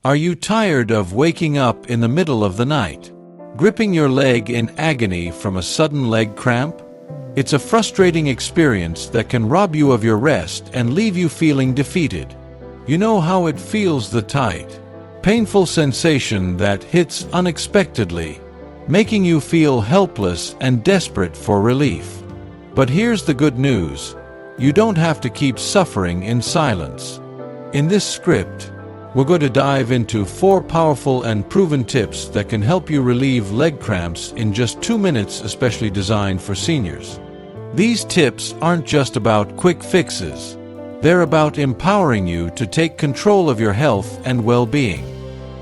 Are you tired of waking up in the middle of the night, gripping your leg in agony from a sudden leg cramp? It's a frustrating experience that can rob you of your rest and leave you feeling defeated. You know how it feels, the tight, painful sensation that hits unexpectedly, making you feel helpless and desperate for relief. But here's the good news. You don't have to keep suffering in silence. In this script, we're going to dive into 4 powerful and proven tips that can help you relieve leg cramps in just 2 minutes, especially designed for seniors. These tips aren't just about quick fixes. They're about empowering you to take control of your health and well-being.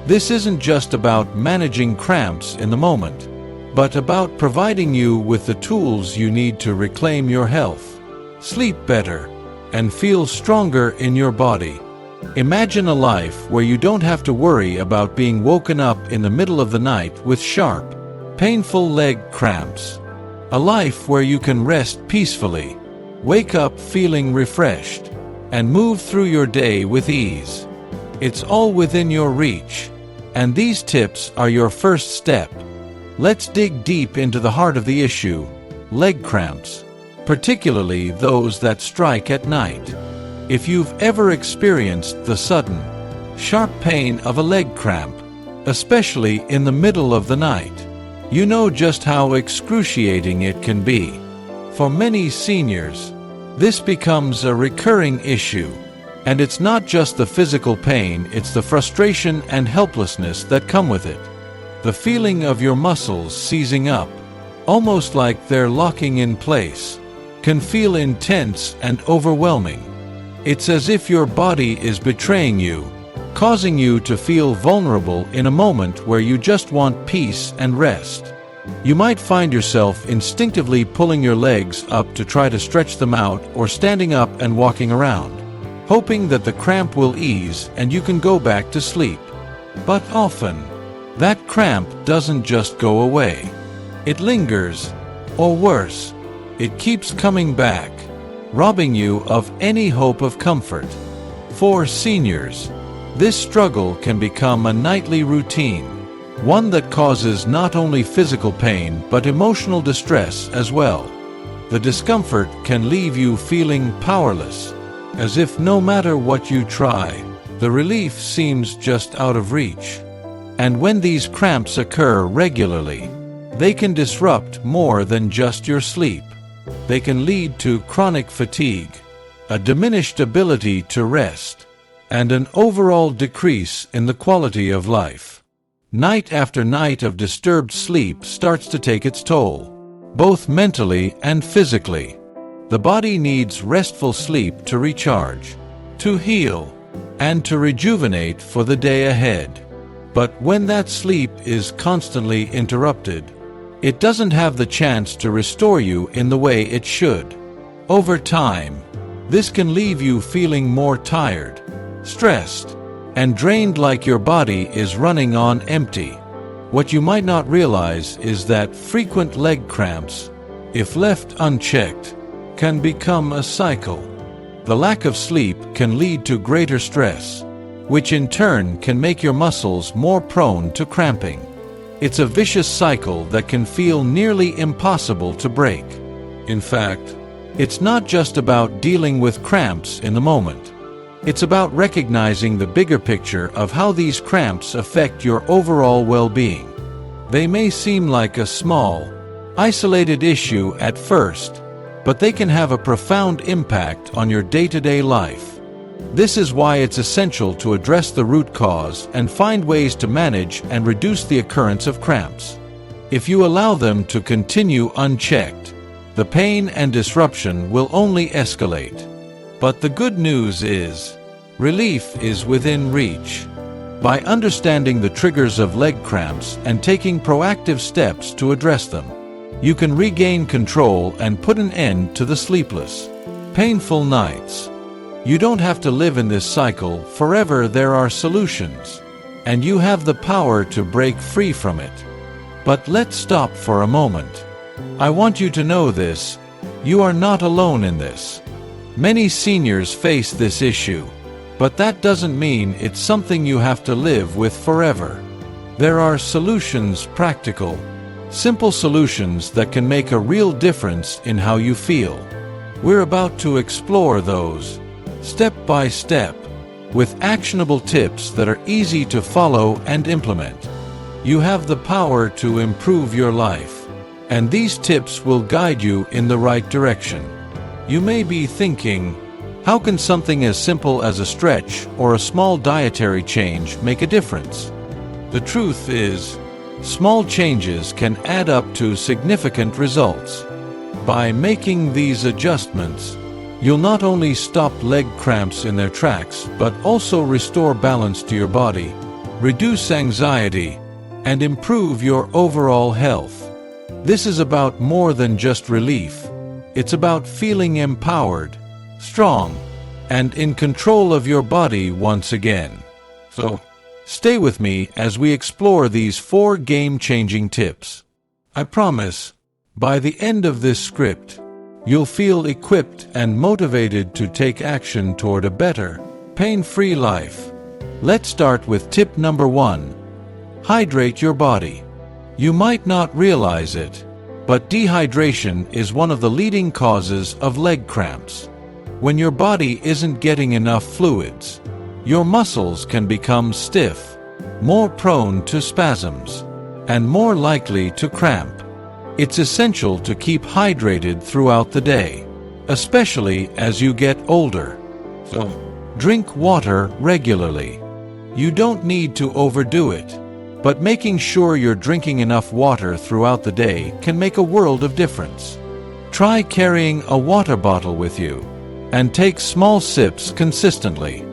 This isn't just about managing cramps in the moment, but about providing you with the tools you need to reclaim your health, sleep better, and feel stronger in your body. Imagine a life where you don't have to worry about being woken up in the middle of the night with sharp, painful leg cramps. A life where you can rest peacefully, wake up feeling refreshed, and move through your day with ease. It's all within your reach, and these tips are your first step. Let's dig deep into the heart of the issue: leg cramps, particularly those that strike at night. If you've ever experienced the sudden, sharp pain of a leg cramp, especially in the middle of the night, you know just how excruciating it can be. For many seniors, this becomes a recurring issue, and it's not just the physical pain, it's the frustration and helplessness that come with it. The feeling of your muscles seizing up, almost like they're locking in place, can feel intense and overwhelming. It's as if your body is betraying you, causing you to feel vulnerable in a moment where you just want peace and rest. You might find yourself instinctively pulling your legs up to try to stretch them out, or standing up and walking around, hoping that the cramp will ease and you can go back to sleep. But often, that cramp doesn't just go away. It lingers, or worse, it keeps coming back, robbing you of any hope of comfort. For seniors, this struggle can become a nightly routine, one that causes not only physical pain but emotional distress as well. The discomfort can leave you feeling powerless, as if no matter what you try, the relief seems just out of reach. And when these cramps occur regularly, they can disrupt more than just your sleep. They can lead to chronic fatigue, a diminished ability to rest, and an overall decrease in the quality of life. Night after night of disturbed sleep starts to take its toll, both mentally and physically. The body needs restful sleep to recharge, to heal, and to rejuvenate for the day ahead. But when that sleep is constantly interrupted, it doesn't have the chance to restore you in the way it should. Over time, this can leave you feeling more tired, stressed, and drained, like your body is running on empty. What you might not realize is that frequent leg cramps, if left unchecked, can become a cycle. The lack of sleep can lead to greater stress, which in turn can make your muscles more prone to cramping. It's a vicious cycle that can feel nearly impossible to break. In fact, it's not just about dealing with cramps in the moment. It's about recognizing the bigger picture of how these cramps affect your overall well-being. They may seem like a small, isolated issue at first, but they can have a profound impact on your day-to-day life. This is why it's essential to address the root cause and find ways to manage and reduce the occurrence of cramps. If you allow them to continue unchecked, the pain and disruption will only escalate. But the good news is, relief is within reach. By understanding the triggers of leg cramps and taking proactive steps to address them, you can regain control and put an end to the sleepless, painful nights. You don't have to live in this cycle forever. There are solutions, and you have the power to break free from it. But let's stop for a moment. I want you to know this: you are not alone in this. Many seniors face this issue, But that doesn't mean it's something you have to live with forever. There are solutions, practical, simple solutions that can make a real difference in how you feel. We're about to explore those, step by step, with actionable tips that are easy to follow and implement. You have the power to improve your life, and these tips will guide you in the right direction. You may be thinking, how can something as simple as a stretch or a small dietary change make a difference? The truth is, small changes can add up to significant results. By making these adjustments, you'll not only stop leg cramps in their tracks, but also restore balance to your body, reduce anxiety, and improve your overall health. This is about more than just relief. It's about feeling empowered, strong, and in control of your body once again. So, stay with me as we explore these 4 game-changing tips. I promise, by the end of this script, you'll feel equipped and motivated to take action toward a better, pain-free life. Let's start with tip number 1. Hydrate your body. You might not realize it, but dehydration is one of the leading causes of leg cramps. When your body isn't getting enough fluids, your muscles can become stiff, more prone to spasms, and more likely to cramp. It's essential to keep hydrated throughout the day, especially as you get older. So, drink water regularly. You don't need to overdo it, but making sure you're drinking enough water throughout the day can make a world of difference. Try carrying a water bottle with you, and take small sips consistently.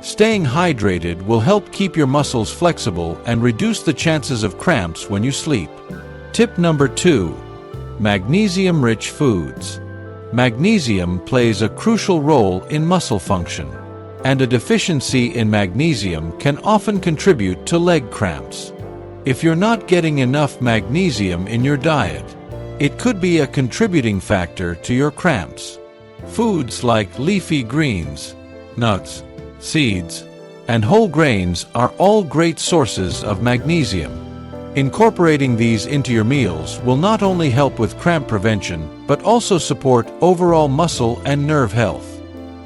Staying hydrated will help keep your muscles flexible and reduce the chances of cramps when you sleep. Tip number 2. Magnesium-rich foods. Magnesium plays a crucial role in muscle function, and a deficiency in magnesium can often contribute to leg cramps. If you're not getting enough magnesium in your diet, it could be a contributing factor to your cramps. Foods like leafy greens, nuts, seeds, and whole grains are all great sources of magnesium. Incorporating these into your meals will not only help with cramp prevention, but also support overall muscle and nerve health.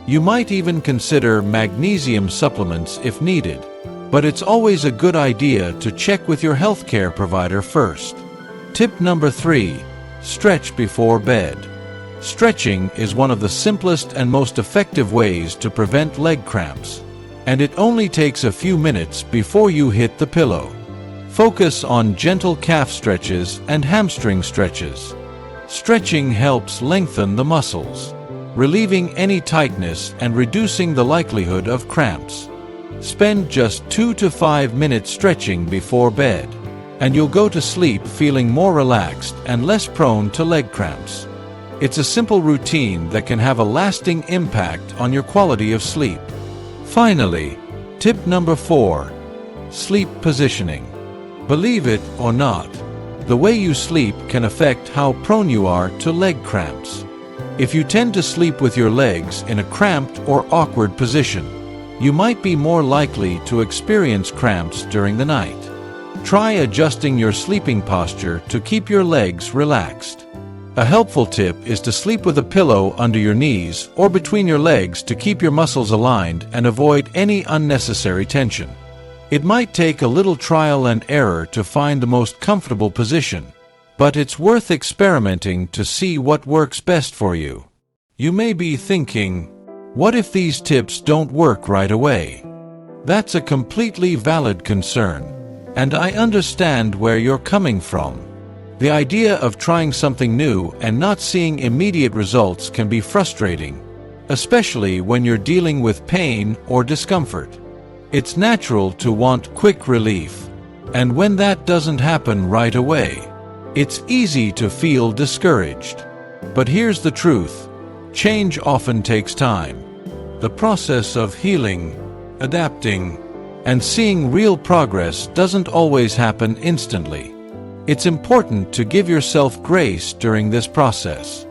You might even consider magnesium supplements if needed, but it's always a good idea to check with your healthcare provider first. Tip number 3. Stretch before bed. Stretching is one of the simplest and most effective ways to prevent leg cramps, and it only takes a few minutes before you hit the pillow. Focus on gentle calf stretches and hamstring stretches. Stretching helps lengthen the muscles, relieving any tightness and reducing the likelihood of cramps. Spend just 2 to 5 minutes stretching before bed, and you'll go to sleep feeling more relaxed and less prone to leg cramps. It's a simple routine that can have a lasting impact on your quality of sleep. Finally, tip number 4. Sleep positioning. Believe it or not, the way you sleep can affect how prone you are to leg cramps. If you tend to sleep with your legs in a cramped or awkward position, you might be more likely to experience cramps during the night. Try adjusting your sleeping posture to keep your legs relaxed. A helpful tip is to sleep with a pillow under your knees or between your legs to keep your muscles aligned and avoid any unnecessary tension. It might take a little trial and error to find the most comfortable position, but it's worth experimenting to see what works best for you. You may be thinking, what if these tips don't work right away? That's a completely valid concern, and I understand where you're coming from. The idea of trying something new and not seeing immediate results can be frustrating, especially when you're dealing with pain or discomfort. It's natural to want quick relief, and when that doesn't happen right away, it's easy to feel discouraged. But here's the truth: change often takes time. The process of healing, adapting, and seeing real progress doesn't always happen instantly. It's important to give yourself grace during this process.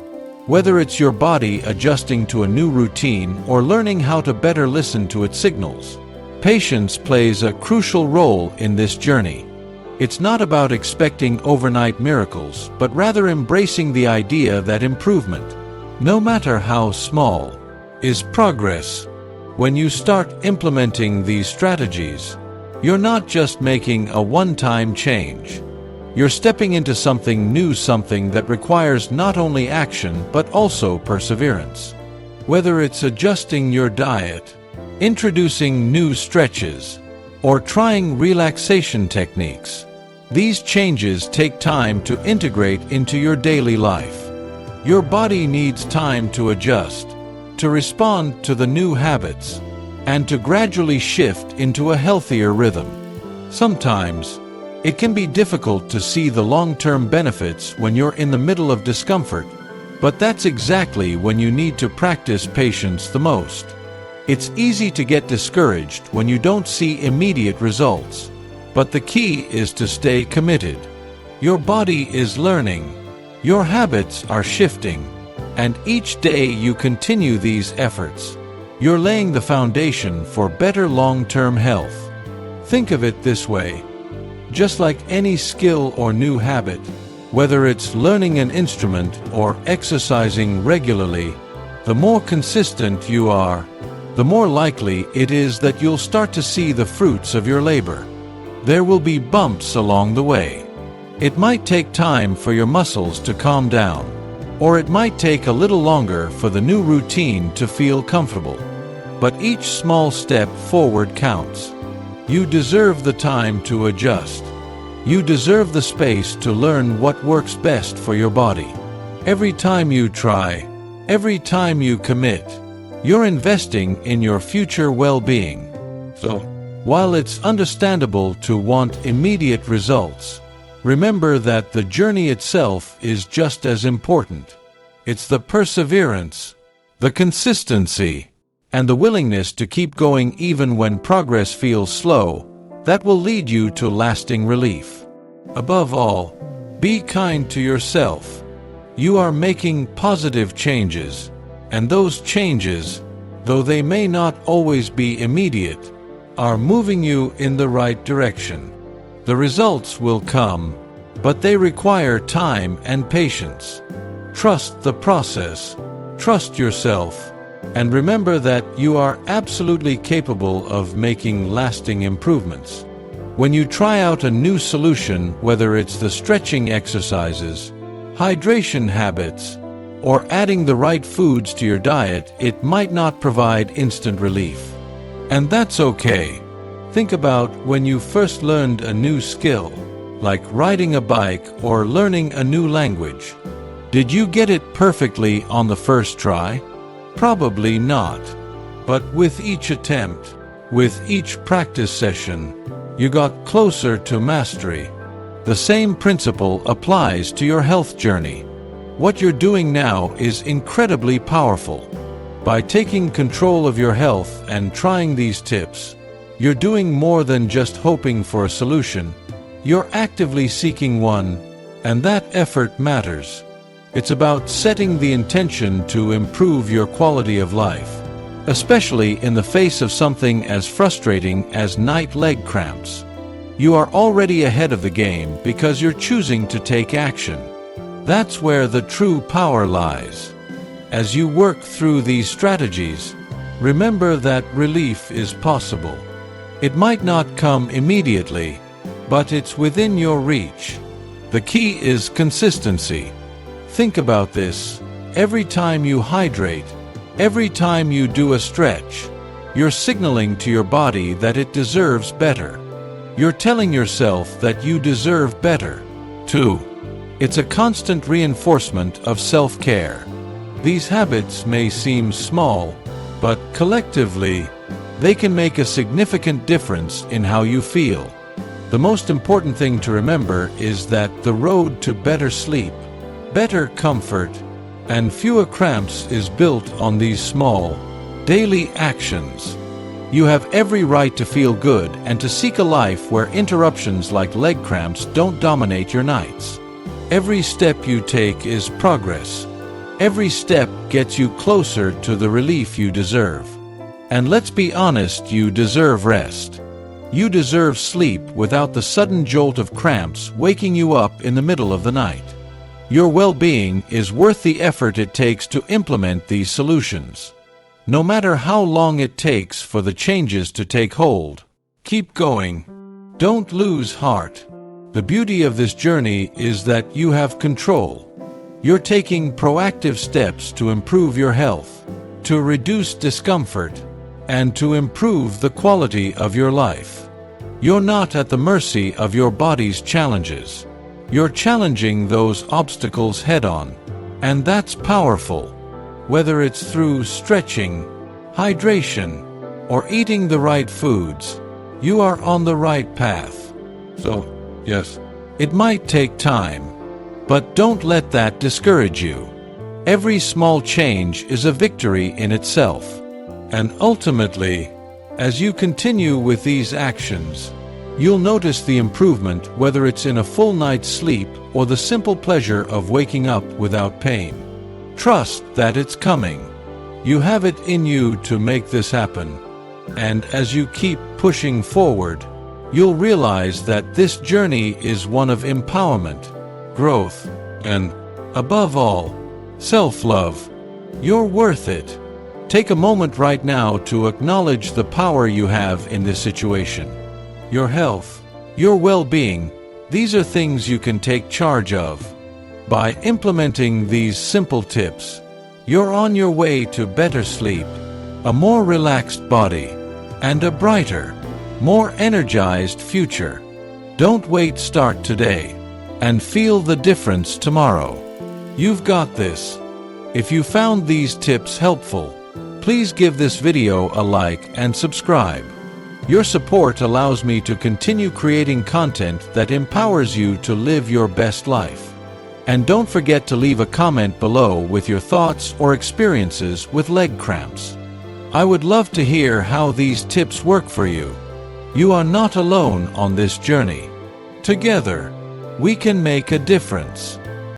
Whether it's your body adjusting to a new routine or learning how to better listen to its signals, patience plays a crucial role in this journey. It's not about expecting overnight miracles, but rather embracing the idea that improvement, no matter how small, is progress. When you start implementing these strategies, you're not just making a one-time change. You're stepping into something new, something that requires not only action but also perseverance. Whether it's adjusting your diet, introducing new stretches, or trying relaxation techniques, these changes take time to integrate into your daily life. Your body needs time to adjust, to respond to the new habits, and to gradually shift into a healthier rhythm. Sometimes, it can be difficult to see the long-term benefits when you're in the middle of discomfort, but that's exactly when you need to practice patience the most. It's easy to get discouraged when you don't see immediate results, but the key is to stay committed. Your body is learning, your habits are shifting, and each day you continue these efforts, you're laying the foundation for better long-term health. Think of it this way. Just like any skill or new habit, whether it's learning an instrument or exercising regularly, the more consistent you are, the more likely it is that you'll start to see the fruits of your labor. There will be bumps along the way. It might take time for your muscles to calm down, or it might take a little longer for the new routine to feel comfortable. But each small step forward counts. You deserve the time to adjust. You deserve the space to learn what works best for your body. Every time you try, every time you commit, you're investing in your future well-being. So, while it's understandable to want immediate results, remember that the journey itself is just as important. It's the perseverance, the consistency, and the willingness to keep going even when progress feels slow that will lead you to lasting relief. Above all, be kind to yourself. You are making positive changes, and those changes, though they may not always be immediate, are moving you in the right direction. The results will come, but they require time and patience. Trust the process, trust yourself, and remember that you are absolutely capable of making lasting improvements. When you try out a new solution, whether it's the stretching exercises, hydration habits, or adding the right foods to your diet, it might not provide instant relief. And that's okay. Think about when you first learned a new skill, like riding a bike or learning a new language. Did you get it perfectly on the first try? Probably not. But with each attempt, with each practice session, you got closer to mastery. The same principle applies to your health journey. What you're doing now is incredibly powerful. By taking control of your health and trying these tips, you're doing more than just hoping for a solution. You're actively seeking one, and that effort matters. It's about setting the intention to improve your quality of life, especially in the face of something as frustrating as night leg cramps. You are already ahead of the game because you're choosing to take action. That's where the true power lies. As you work through these strategies, remember that relief is possible. It might not come immediately, but it's within your reach. The key is consistency. Think about this. Every time you hydrate, every time you do a stretch, you're signaling to your body that it deserves better. You're telling yourself that you deserve better, too. It's a constant reinforcement of self-care. These habits may seem small, but collectively, they can make a significant difference in how you feel. The most important thing to remember is that the road to better sleep, better comfort, and fewer cramps is built on these small, daily actions. You have every right to feel good and to seek a life where interruptions like leg cramps don't dominate your nights. Every step you take is progress. Every step gets you closer to the relief you deserve. And let's be honest, you deserve rest. You deserve sleep without the sudden jolt of cramps waking you up in the middle of the night. Your well-being is worth the effort it takes to implement these solutions. No matter how long it takes for the changes to take hold, keep going. Don't lose heart. The beauty of this journey is that you have control. You're taking proactive steps to improve your health, to reduce discomfort, and to improve the quality of your life. You're not at the mercy of your body's challenges. You're challenging those obstacles head-on, and that's powerful. Whether it's through stretching, hydration, or eating the right foods, you are on the right path. So, yes, it might take time, but don't let that discourage you. Every small change is a victory in itself. And ultimately, as you continue with these actions, you'll notice the improvement, whether it's in a full night's sleep or the simple pleasure of waking up without pain. Trust that it's coming. You have it in you to make this happen. And as you keep pushing forward, you'll realize that this journey is one of empowerment, growth, and, above all, self-love. You're worth it. Take a moment right now to acknowledge the power you have in this situation. Your health, your well-being, these are things you can take charge of. By implementing these simple tips, you're on your way to better sleep, a more relaxed body, and a brighter, more energized future. Don't wait, start today, and feel the difference tomorrow. You've got this. If you found these tips helpful, please give this video a like and subscribe. Your support allows me to continue creating content that empowers you to live your best life. And don't forget to leave a comment below with your thoughts or experiences with leg cramps. I would love to hear how these tips work for you. You are not alone on this journey. Together, we can make a difference.